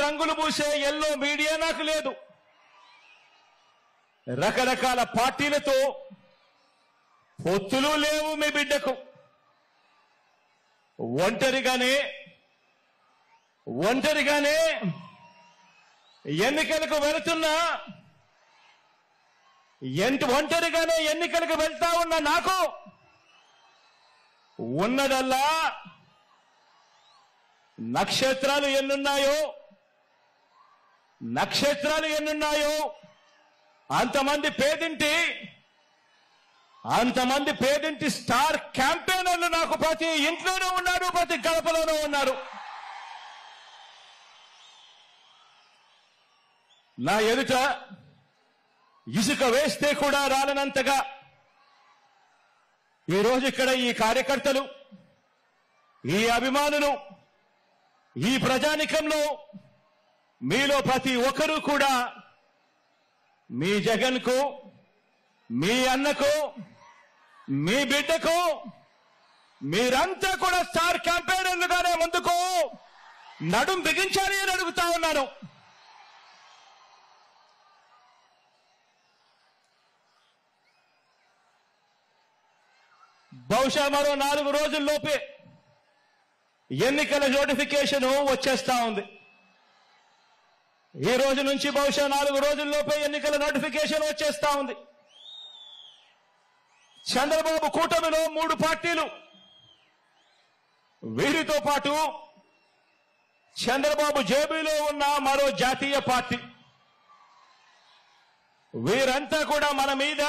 రంగులు పూసే yellow media నాకు లేదు. రకరకాల పార్టీలతో పొత్తులు లేవు మీ బిడ్డకు. ఒంటరిగానే ఎన్నికలకు వెళుతున్నా, ఒంటరిగానే ఎన్నికలకు వెళ్తా ఉన్న నాకు ఉన్నదల్లా నక్షత్రాలు ఎన్నున్నాయో అంతమంది పేదింటి స్టార్ క్యాంపెయినర్లు నాకు ప్రతి ఇంట్లోనూ ఉన్నారు, ప్రతి గడపలోనూ ఉన్నారు. నా ఎదుట ఇసుక వేస్తే కూడా రాలనంతగా ఈరోజు ఇక్కడ ఈ కార్యకర్తలు, ఈ అభిమానులు, ఈ ప్రజానికంలో మీలో ప్రతి ఒక్కరూ కూడా మీ జగన్కు, మీ అన్నకు, మీ బిడ్డకు మీరంతా కూడా స్టార్ క్యాంపెయినర్లుగానే ముందుకు నడుం బిగించాలి అని అడుగుతా ఉన్నాను. బహుశా మరో 4 రోజుల్లోపే ఎన్నికల నోటిఫికేషన్ వచ్చేస్తా ఉంది. ఈ రోజు నుంచి బహుశా 4 రోజుల్లోపే ఎన్నికల నోటిఫికేషన్ వచ్చేస్తా ఉంది. చంద్రబాబు కూటమిలో 3 పార్టీలు, వీరితో పాటు చంద్రబాబు జేబులో ఉన్న మరో జాతీయ పార్టీ, వీరంతా కూడా మన మీద